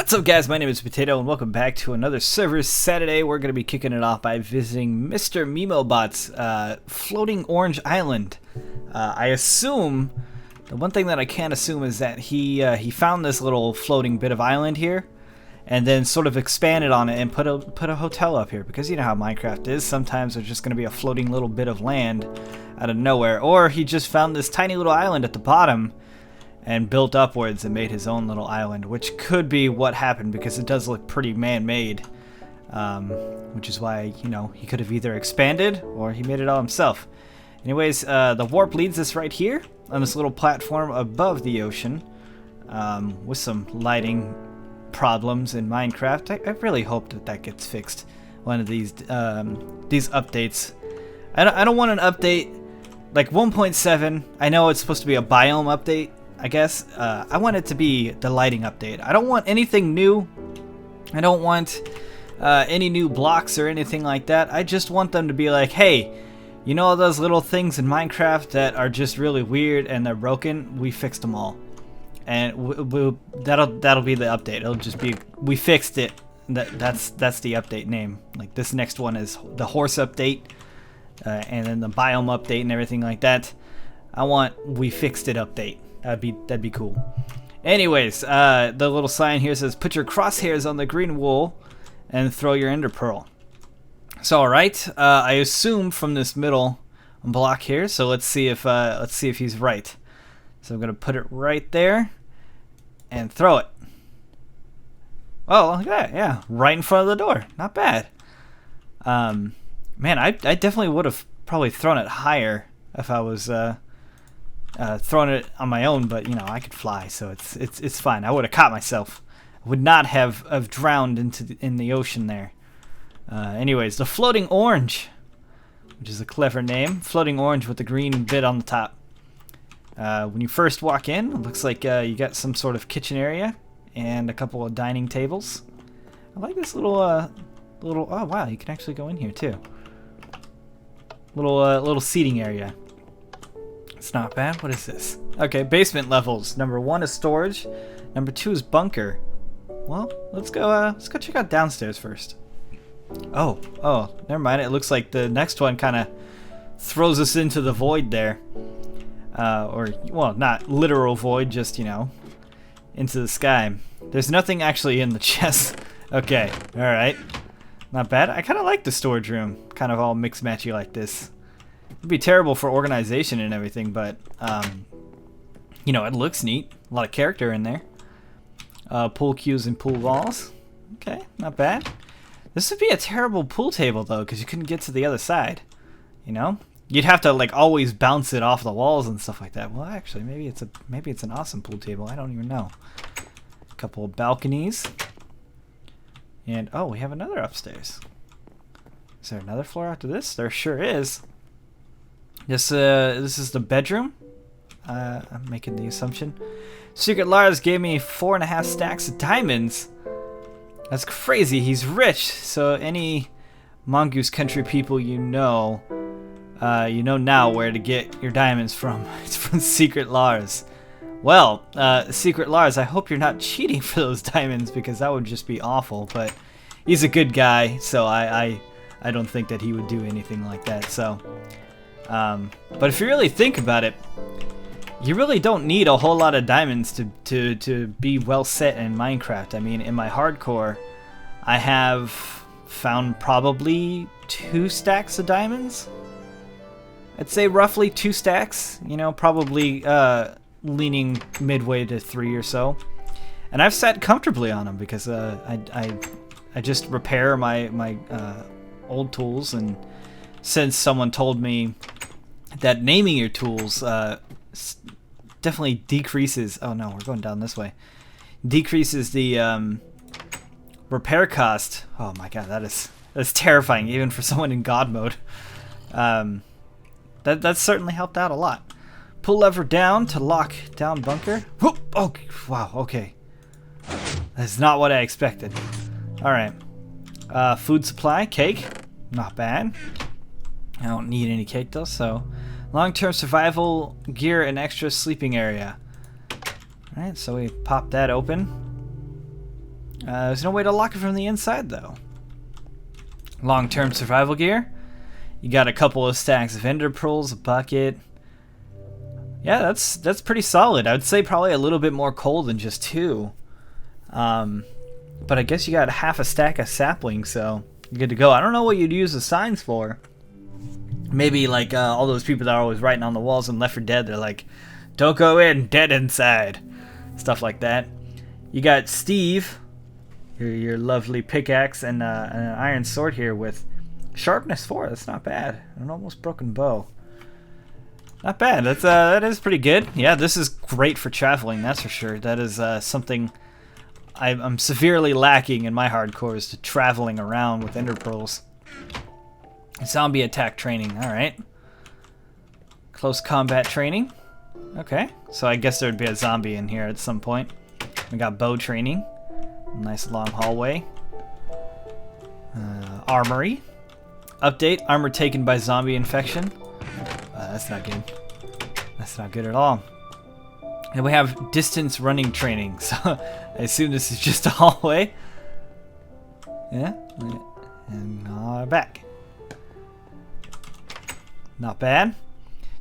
What's up, guys? My name is Potato, and welcome back to another server Saturday. We're going to be kicking it off by visiting Mr. Memobot's floating orange island. I assume, the one thing that I can't assume is that he found this little floating bit of island here, and then sort of expanded on it and put a hotel up here. Because you know how Minecraft is, sometimes there's just going to be a floating little bit of land out of nowhere. Or he just found this tiny little island at the bottom and built upwards and made his own little island, which could be what happened because it does look pretty man-made, which is why, you know, he could have either expanded or he made it all himself. Anyways, the warp leads us right here on this little platform above the ocean, with some lighting problems in Minecraft. I really hope that that gets fixed one of these updates. I don't want an update like 1.7. I know it's supposed to be a biome update, I guess. I want it to be the lighting update. I don't want anything new. I don't want any new blocks or anything like that. I just want them to be like, hey, you know all those little things in Minecraft that are just really weird and they're broken? We fixed them all. And that'll be the update. It'll just be, we fixed it. That's the update name. Like this next one is the horse update, and then the biome update and everything like that. I want we fixed it update. That'd be cool. Anyways, the little sign here says, "Put your crosshairs on the green wool and throw your ender pearl." So, all right. I assume from this middle block here. So let's see if he's right. So I'm gonna put it right there and throw it. Oh, look at that! Yeah, right in front of the door. Not bad. Man, I definitely would have probably thrown it higher if I was throwing it on my own, but you know I could fly, so it's fine. I would have caught myself. I would not have drowned in the ocean there. Anyways, the floating orange, which is a clever name. Floating orange with the green bit on the top. When you first walk in, it looks like you got some sort of kitchen area and a couple of dining tables. I like this little oh wow, you can actually go in here too. Little seating area. It's not bad. What is this? Okay, basement levels. Number 1 is storage. Number 2 is bunker. Well, let's go check out downstairs first. Oh, never mind. It looks like the next one kind of throws us into the void there. Or, well, not literal void, just, you know, into the sky. There's nothing actually in the chest. Okay, alright. Not bad. I kind of like the storage room. Kind of all mix-matchy like this. It'd be terrible for organization and everything, but, you know, it looks neat. A lot of character in there. Pool cues and pool walls. Okay, not bad. This would be a terrible pool table, though, because you couldn't get to the other side. You know? You'd have to, like, always bounce it off the walls and stuff like that. Well, actually, maybe it's an awesome pool table. I don't even know. A couple of balconies. And, oh, we have another upstairs. Is there another floor after this? There sure is. This is the bedroom. I'm making the assumption. Secret Lars gave me 4.5 stacks of diamonds. That's crazy. He's rich. So any Mongoose country people you know now where to get your diamonds from. It's from Secret Lars. Well, Secret Lars, I hope you're not cheating for those diamonds because that would just be awful. But he's a good guy, so I don't think that he would do anything like that. So. But if you really think about it, you really don't need a whole lot of diamonds to be well set in Minecraft. I mean, in my hardcore, I have found probably 2 stacks of diamonds. I'd say roughly 2 stacks, you know, probably leaning midway to 3 or so. And I've sat comfortably on them because I just repair my old tools, and since someone told me that naming your tools definitely decreases. Oh no, we're going down this way. Decreases the repair cost. Oh my god, that's terrifying, even for someone in God mode. That's certainly helped out a lot. Pull lever down to lock down bunker. Whoop! Oh wow. Okay, that's not what I expected. All right. Food supply, cake. Not bad. I don't need any cake though, so long-term survival gear and extra sleeping area. Alright, so we pop that open. There's no way to lock it from the inside, though. Long-term survival gear. You got a couple of stacks of ender pearls, a bucket. Yeah, that's pretty solid. I would say probably a little bit more coal than just 2. But I guess you got half a stack of saplings, so you're good to go. I don't know what you'd use the signs for. Maybe like all those people that are always writing on the walls in Left 4 Dead. They're like, "Don't go in, dead inside." Stuff like that. You got Steve, your lovely pickaxe, and an iron sword here with sharpness 4. That's not bad. An almost broken bow. Not bad. That is pretty good. Yeah, this is great for traveling. That's for sure. That is something I'm severely lacking in my hardcore, is to traveling around with ender pearls. Zombie attack training. All right. Close combat training. Okay. So I guess there would be a zombie in here at some point. We got bow training. Nice long hallway. Armory. Update. Armor taken by zombie infection. That's not good. That's not good at all. And we have distance running training. So I assume this is just a hallway. Yeah. And back. Not bad.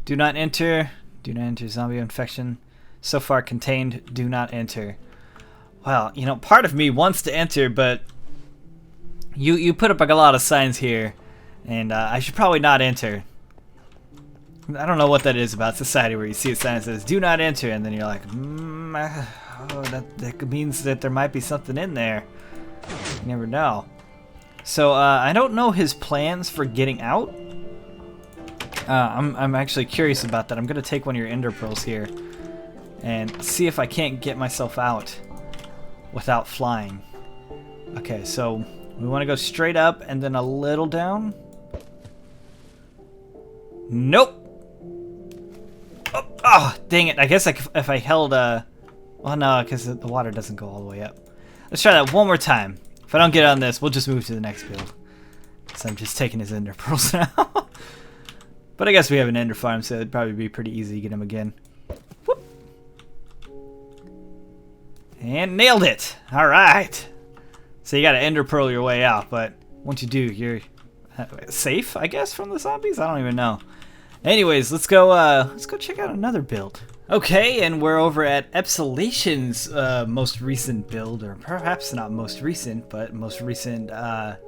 Do not enter. Do not enter zombie infection. So far contained. Do not enter. Well, you know, part of me wants to enter, but you put up like a lot of signs here, and I should probably not enter. I don't know what that is about society where you see a sign that says "Do not enter," and then you're like, oh, that means that there might be something in there. You never know. So I don't know his plans for getting out. I'm actually curious about that. I'm gonna take one of your ender pearls here and see if I can't get myself out without flying. Okay, so we want to go straight up and then a little down. Nope. Oh, dang it. I guess if I held well, no, because the water doesn't go all the way up. Let's try that one more time. If I don't get on this, we'll just move to the next build. So I'm just taking his ender pearls now. But I guess we have an ender farm, so it'd probably be pretty easy to get him again. Whoop. And nailed it. All right. So you got to ender pearl your way out, but once you do, you're safe, I guess, from the zombies. I don't even know. Anyways, let's go check out another build. Okay, and we're over at Epsilation's most recent build, or perhaps not most recent, but most recent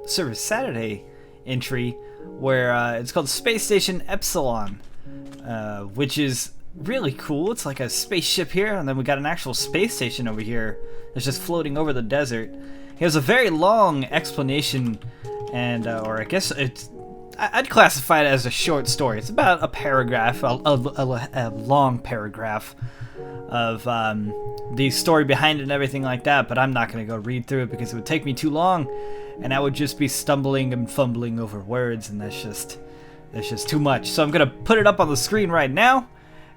Service Saturday entry, where it's called Space Station Epsilon, which is really cool. It's like a spaceship here, and then we got an actual space station over here that's just floating over the desert. He has a very long explanation, and or I guess I'd classify it as a short story. It's about a paragraph, a long paragraph of the story behind it and everything like that, but I'm not going to go read through it because it would take me too long, and I would just be stumbling and fumbling over words, and that's just too much. So I'm going to put it up on the screen right now,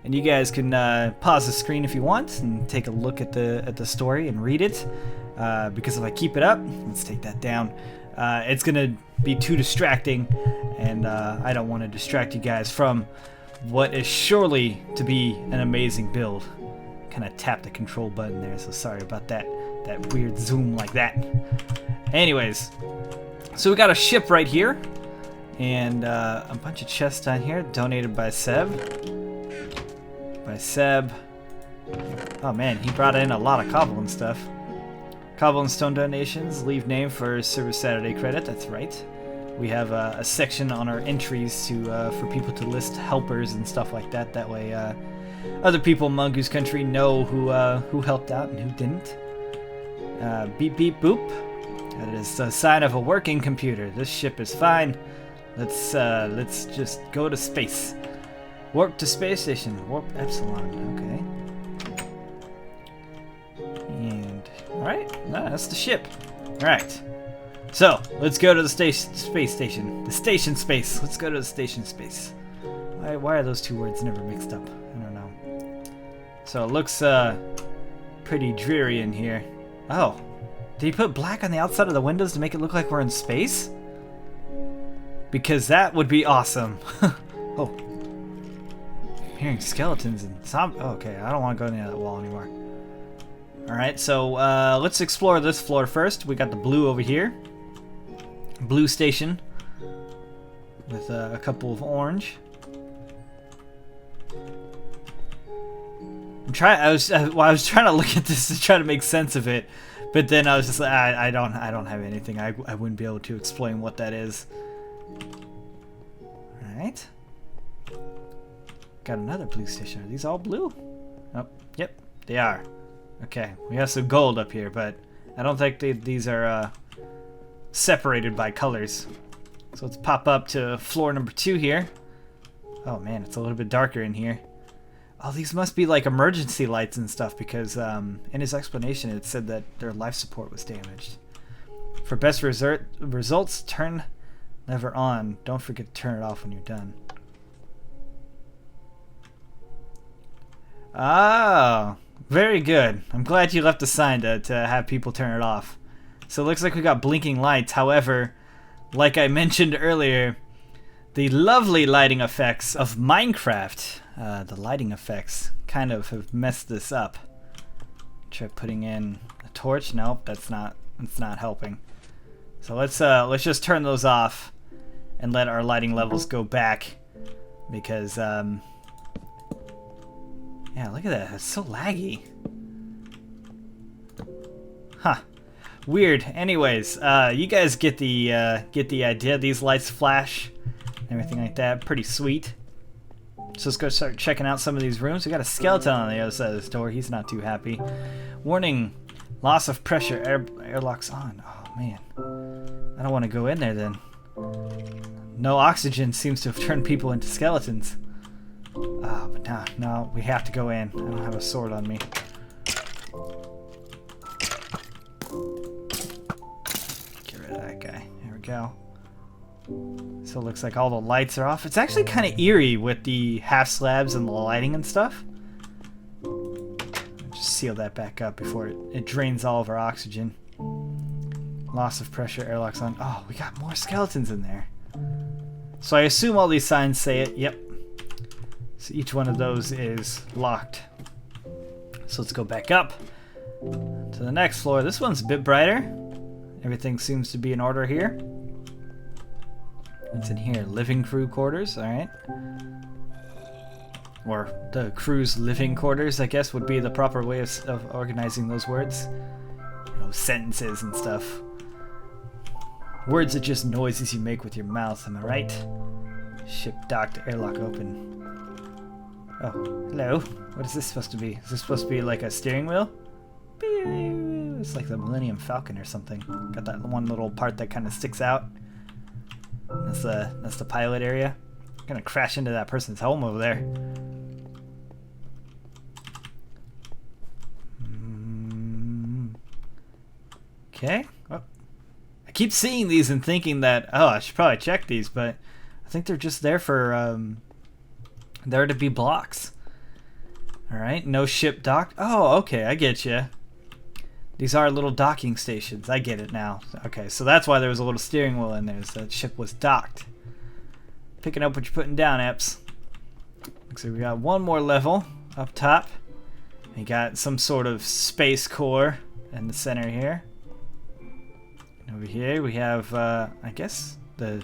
and you guys can pause the screen if you want and take a look at the story and read it, because if I keep it up, let's take that down, it's going to be too distracting, and I don't want to distract you guys from what is surely to be an amazing build. Kind of tapped the control button there, so sorry about that weird zoom like that. Anyways, so we got a ship right here, and a bunch of chests down here donated by Seb. Oh man, he brought in a lot of cobble and stuff. Cobble and stone donations, leave name for Service Saturday credit, that's right. We have a section on our entries to for people to list helpers and stuff like that. That way other people in Mongoose Country know who helped out and who didn't. Beep beep boop. That is a sign of a working computer. This ship is fine. Let's just go to space. Warp to space station. Warp Epsilon. Okay. And alright, that's the ship. Alright. So, let's go to the space station. The station space. Let's go to the station space. Why are those two words never mixed up? I don't know. So it looks pretty dreary in here. Oh. Did he put black on the outside of the windows to make it look like we're in space? Because that would be awesome. Oh. I'm hearing skeletons and zombies. Oh, okay, I don't want to go near that wall anymore. Alright, so let's explore this floor first. We got the blue over here. Blue station. With a couple of orange. I was trying to look at this to try to make sense of it, but then I was just like, I don't have anything. I wouldn't be able to explain what that is. All right. Got another blue station. Are these all blue? Oh, yep, they are. Okay, we have some gold up here, but I don't think these are separated by colors. So let's pop up to floor number 2 here. Oh man, it's a little bit darker in here. Oh, these must be like emergency lights and stuff because in his explanation it said that their life support was damaged. For best results, turn lever on. Don't forget to turn it off when you're done. Oh, very good. I'm glad you left a sign to have people turn it off. So it looks like we got blinking lights. However, like I mentioned earlier, the lovely lighting effects of Minecraft, the lighting effects kind of have messed this up. Try putting in a torch. Nope, it's not helping. So let's just turn those off and let our lighting levels go back because yeah, look at that. It's so laggy. Huh. Weird. Anyways, you guys get the idea. These lights flash, everything like that. Pretty sweet. So let's go start checking out some of these rooms. We got a skeleton on the other side of this door. He's not too happy. Warning: loss of pressure. Airlock's on. Oh man, I don't want to go in there then. No oxygen seems to have turned people into skeletons. Oh, but no, we have to go in. I don't have a sword on me. Get rid of that guy. There we go. So it looks like all the lights are off. It's actually kind of eerie with the half slabs and the lighting and stuff. Just seal that back up before it drains all of our oxygen. Loss of pressure, airlock's on. Oh, we got more skeletons in there. So I assume all these signs say it. Yep. So each one of those is locked. So let's go back up to the next floor. This one's a bit brighter. Everything seems to be in order here. What's in here? Living crew quarters, alright. Or the crew's living quarters, I guess, would be the proper way of organizing those words. You know, sentences and stuff. Words are just noises you make with your mouth, am I right? Ship docked, airlock open. Oh, hello. What is this supposed to be? Is this supposed to be like a steering wheel? It's like the Millennium Falcon or something. Got that one little part that kind of sticks out. That's the pilot area. I'm gonna crash into that person's home over there. Okay. Oh. I keep seeing these and thinking that, oh, I should probably check these, but I think they're just there for there to be blocks. All right, no ship docked. Oh, okay, I get you. These are little docking stations. I get it now. Okay, so that's why there was a little steering wheel in there, so that ship was docked. Picking up what you're putting down, Eps. Looks like we got one more level up top. We got some sort of space core in the center here. And over here we have, I guess, the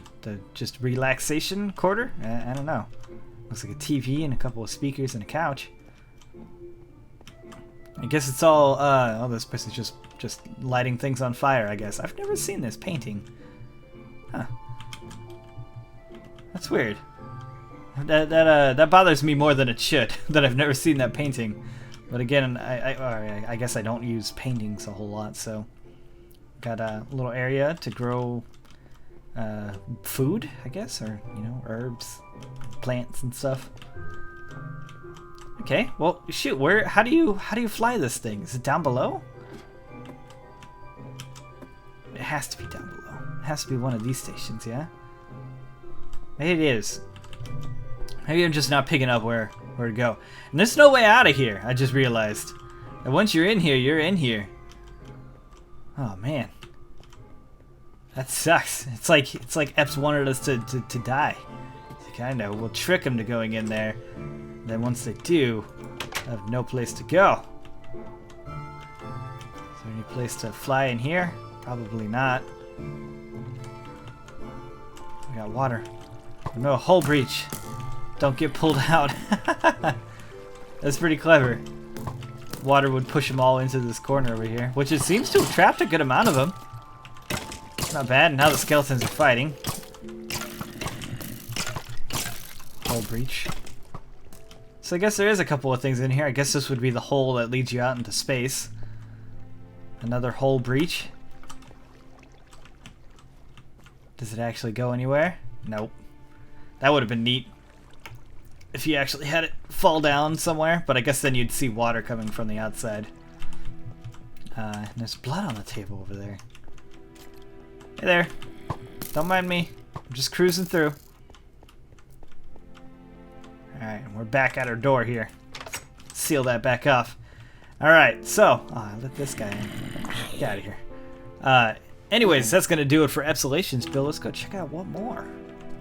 just relaxation quarter. I don't know. Looks like a TV and a couple of speakers and a couch. I guess it's all, oh, this person's just lighting things on fire, I guess. I've never seen this painting. Huh. That's weird. That bothers me more than it should, that I've never seen that painting. But again, I guess I don't use paintings a whole lot, so... Got a little area to grow food, I guess, or, you know, herbs, plants and stuff. Okay, well, shoot, how do you fly this thing? Is it down below? It has to be down below. It has to be one of these stations, yeah? Maybe it is. Maybe I'm just not picking up where to go. And there's no way out of here, I just realized. And once you're in here, you're in here. Oh man. That sucks. It's like Eps wanted us to die. It's like, I know, we'll trick them to going in there. Then once they do, I have no place to go. there any place to fly in here? Probably not. We got water. Oh, no, hull breach. Don't get pulled out. That's pretty clever. Water would push them all into this corner over here, which it seems to have trapped a good amount of them. Not bad. Now the skeletons are fighting. Hull breach. So I guess there is a couple of things in here. I guess this would be the hole that leads you out into space. Another hull breach. Does it actually go anywhere? Nope. That would have been neat if you actually had it fall down somewhere, but I guess then you'd see water coming from the outside. And there's blood on the table over there. Hey there. Don't mind me. I'm just cruising through. Alright, we're back at our door here. Seal that back off. Alright, so... Oh, I let this guy in. Get out of here. Anyways, that's going to do it for Epsilation's build. Let's go check out one more.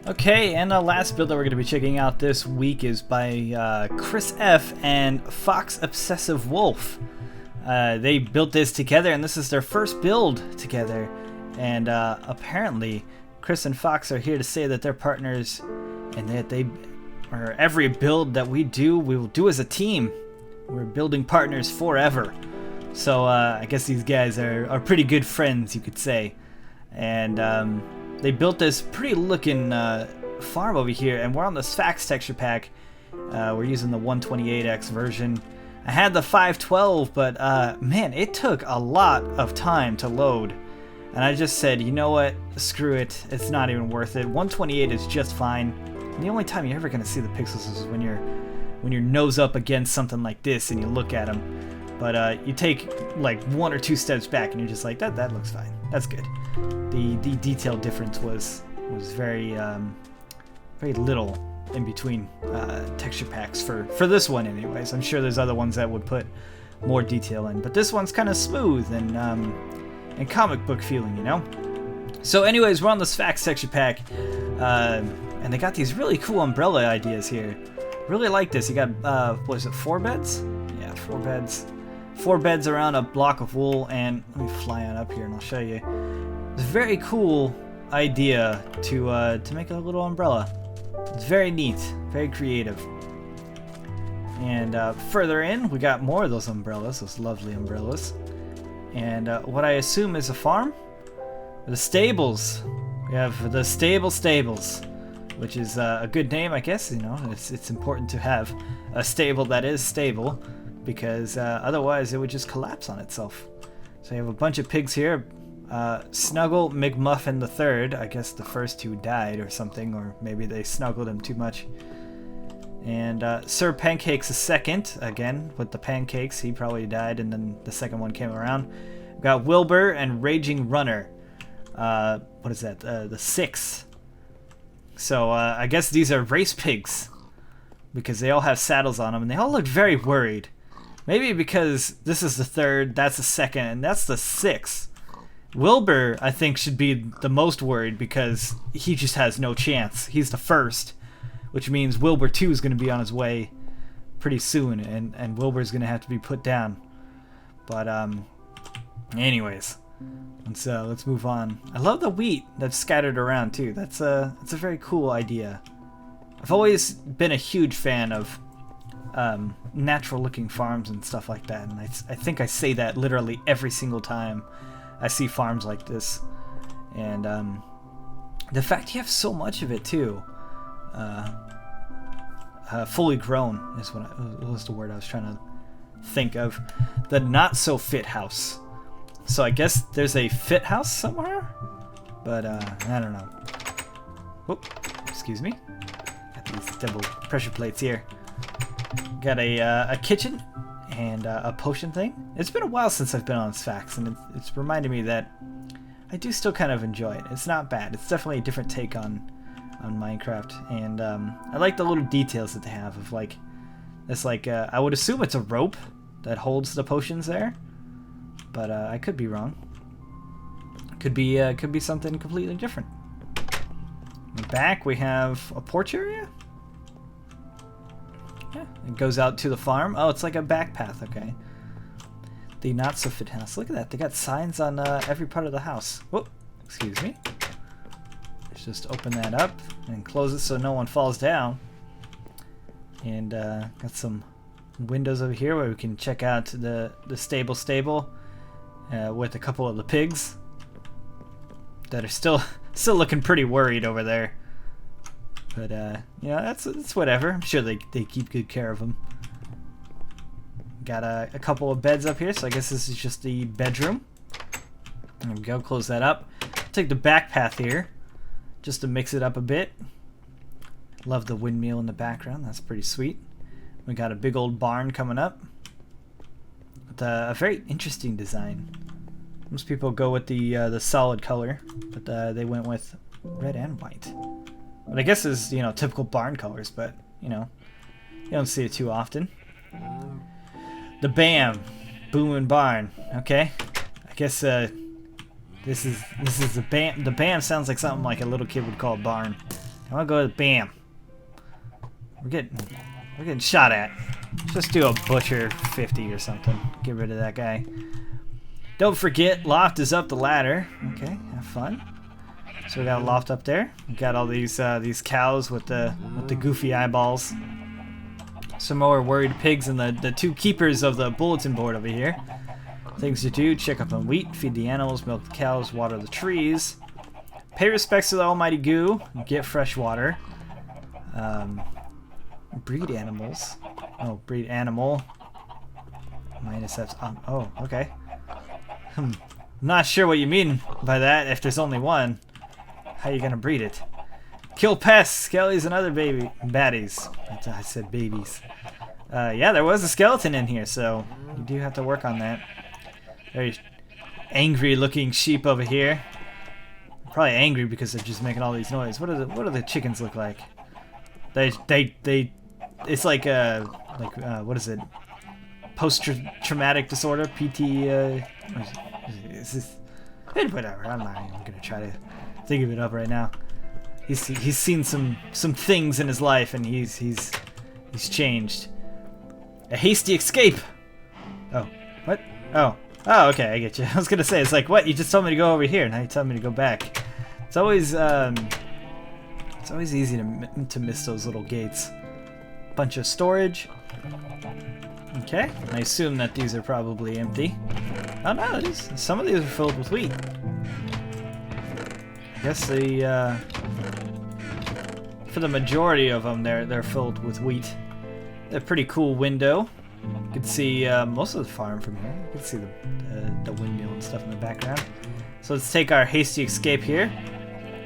Okay, and the last build that we're going to be checking out this week is by Chris F. and Fox Obsessive Wolf. They built this together, and this is their first build together. And apparently, Chris and Fox are here to say that they're partners, and that every build that we will do as a team. We're building partners forever. So I guess these guys are pretty good friends, you could say. And they built this pretty looking farm over here, and we're on the Spax texture pack. We're using the 128x version. I had the 512, but man, it took a lot of time to load. And I just said, you know what, screw it, it's not even worth it. 128 is just fine. And the only time you're ever going to see the pixels is when you're nose up against something like this and you look at them. But you take like 1 or 2 steps back and you're just like, that looks fine. That's good. The detail difference was very very little in between texture packs for this one anyways. I'm sure there's other ones that would put more detail in, but this one's kind of smooth and comic book feeling, you know? So anyways, we're on the Spax texture pack, and they got these really cool umbrella ideas here. Really like this. You got, what is it, 4 beds? Yeah, 4 beds. 4 beds around a block of wool, and let me fly on up here and I'll show you. It's a very cool idea to make a little umbrella. It's very neat, very creative. And further in, we got more of those umbrellas, those lovely umbrellas. And what I assume is a farm? The stables. We have the stables, which is a good name, I guess. You know, it's important to have a stable that is stable, because otherwise it would just collapse on itself. So you have a bunch of pigs here. Snuggle McMuffin the third. I guess the first 2 died or something, or maybe they snuggled him too much. And Sir Pancakes the second, again with the pancakes, he probably died, and then the second one came around. We've got Wilbur and Raging Runner. What is that? The 6. So I guess these are race pigs, because they all have saddles on them, and they all look very worried. Maybe because this is the 3rd, that's the 2nd, and that's the 6th. Wilbur, I think, should be the most worried because he just has no chance. He's the 1st, which means Wilbur 2 is going to be on his way pretty soon, and Wilbur's going to have to be put down. But anyways, let's move on. I love the wheat that's scattered around too. That's a very cool idea. I've always been a huge fan of natural looking farms and stuff like that, and I think I say that literally every single time I see farms like this. And the fact you have so much of it too, fully grown is what was the word I was trying to think of. The not so fit house. So I guess there's a fit house somewhere, but I don't know. Whoop, excuse me. Got these double pressure plates here. Got a kitchen and a potion thing. It's been a while since I've been on Spax, and it's reminded me that I do still kind of enjoy it. It's not bad. It's definitely a different take on Minecraft, and I like the little details that they have of like, it's like I would assume it's a rope that holds the potions there, but I could be wrong. Could be something completely different. In the back we have a porch area. Yeah, it goes out to the farm. Oh, it's like a back path. Okay. the not so fit house. Look at that. They got signs on every part of the house. Whoop. Excuse me. Let's just open that up and close it so no one falls down. And got some windows over here where we can check out the stable with a couple of the pigs that are still looking pretty worried over there. But you know, that's whatever. I'm sure they keep good care of them. Got a couple of beds up here, so I guess this is just the bedroom. There we go. Close that up. Take the back path here just to mix it up a bit. Love the windmill in the background. That's pretty sweet. We got a big old barn coming up with a very interesting design. Most people go with the solid color, but they went with red and white. But I guess is, you know, typical barn colors, but you know, you don't see it too often. The BAM, Boom and Barn. Okay, I guess this is the BAM. The BAM sounds like something like a little kid would call a barn. I want to go with BAM. We're getting shot at. Just do a butcher 50 or something. Get rid of that guy. Don't forget, loft is up the ladder. Okay, have fun. So we got a loft up there. We got all these cows with the goofy eyeballs. Some more worried pigs and the two keepers of the bulletin board over here. Things to do: check up on wheat, feed the animals, milk the cows, water the trees, pay respects to the almighty goo, get fresh water. Breed animals. Oh, breed animal. Minus F. Oh, okay. Not sure what you mean by that. If there's only one, how you gonna breed it? Kill pests, skellies, and other baddies. I said babies. Yeah, there was a skeleton in here, so you do have to work on that. Very angry-looking sheep over here. Probably angry because they're just making all these noise. What do the chickens look like? They it's like what is it? Post-traumatic disorder, PT. Is this? Whatever. I'm not even gonna try to think of it up right now. He's seen some things in his life, and he's changed. A hasty escape. Oh, what? Oh, okay, I get you. I was gonna say, it's like, what? You just told me to go over here, now you tell me to go back. It's always easy to miss those little gates. Bunch of storage. Okay, I assume that these are probably empty. Oh no, some of these are filled with wheat. I guess for the majority of them, they're filled with wheat. A pretty cool window. You can see most of the farm from here. You can see the windmill and stuff in the background. So let's take our hasty escape here.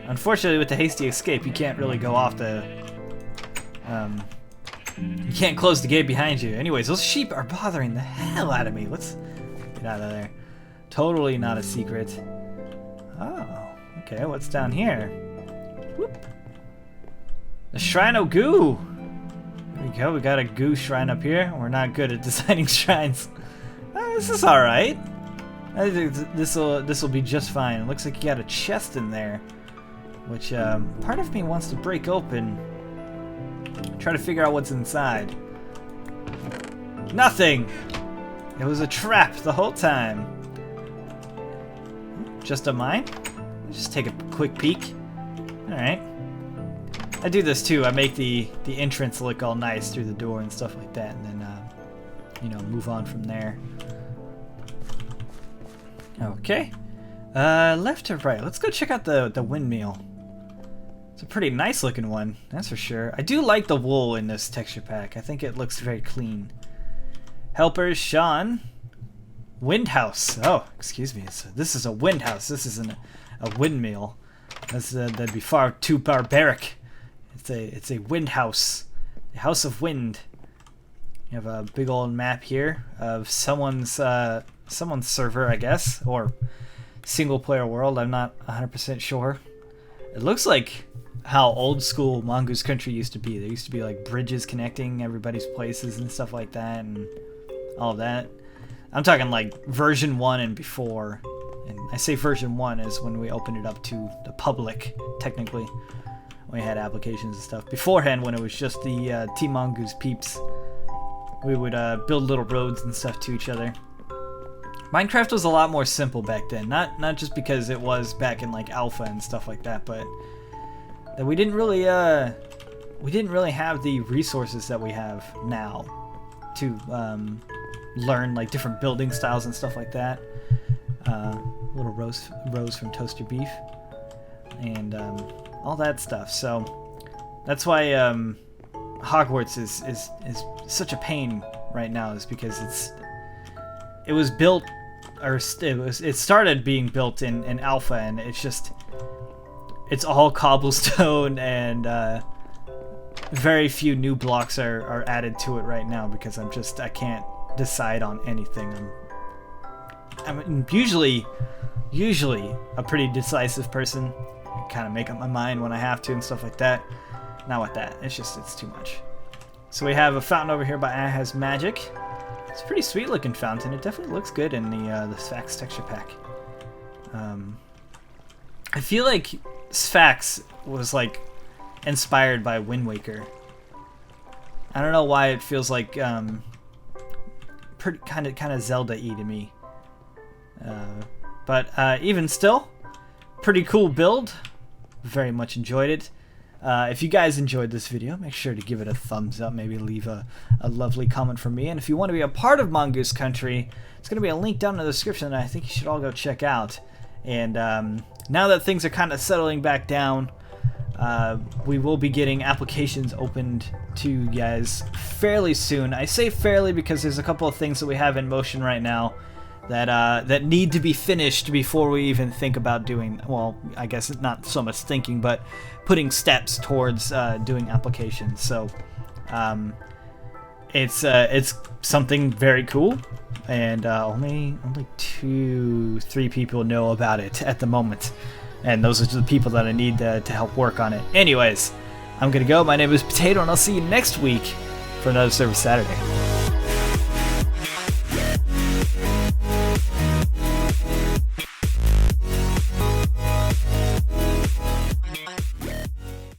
Unfortunately, with the hasty escape, you can't really go off the. You can't close the gate behind you. Anyways, those sheep are bothering the hell out of me. Let's get out of there. Totally not a secret. Oh, okay. What's down here? Whoop. The Shrine of Goo. There we go. We got a goo shrine up here. We're not good at designing shrines. This is all right. I think this will be just fine. It looks like you got a chest in there, which part of me wants to break open. Try to figure out what's inside. Nothing! It was a trap the whole time. Just a mine? Let's just take a quick peek. Alright. I do this too. I make the entrance look all nice through the door and stuff like that, and then, you know, move on from there. Okay. Left to right. Let's go check out the windmill. It's a pretty nice looking one, that's for sure. I do like the wool in this texture pack. I think it looks very clean. Helpers, Sean. Windhouse. Oh, excuse me. This is a windhouse. This isn't a windmill. That'd be far too barbaric. It's a windhouse. The House of Wind. You have a big old map here of someone's server, I guess, or single player world. I'm not 100% sure. It looks like how old school Mongoose Country used to be. There used to be like bridges connecting everybody's places and stuff like that, and all of that. I'm talking like version 1 and before. And I say version 1 is when we opened it up to the public, technically. We had applications and stuff. Beforehand, when it was just the Team Mongoose peeps, we would build little roads and stuff to each other. Minecraft was a lot more simple back then. Not just because it was back in like alpha and stuff like that, but that we didn't really have the resources that we have now to learn like different building styles and stuff like that. Little rose from Toaster Beef and all that stuff. So that's why Hogwarts is such a pain right now, is because it was built, or it started being built in alpha, and it's all cobblestone, and very few new blocks are added to it right now, because I can't decide on anything. I'm usually a pretty decisive person. I kind of make up my mind when I have to and stuff like that. Not with that. It's too much. So we have a fountain over here by Has Magic. It's a pretty sweet looking fountain. It definitely looks good in the Spax texture pack. I feel like Spax was like inspired by Wind Waker. I don't know why it feels like pretty kind of Zelda-y to me. But even still, pretty cool build. Very much enjoyed it. If you guys enjoyed this video, make sure to give it a thumbs up. Maybe leave a lovely comment for me. And if you want to be a part of Mongoose Country, it's going to be a link down in the description that I think you should all go check out. And now that things are kind of settling back down, we will be getting applications opened to you guys fairly soon. I say fairly because there's a couple of things that we have in motion right now that need to be finished before we even think about doing, well, I guess it's not so much thinking, but putting steps towards doing applications. So it's something very cool, and only 2-3 people know about it at the moment, and those are the people that I need to help work on it. Anyways, I'm gonna go. My name is Potato, and I'll see you next week for another Service Saturday.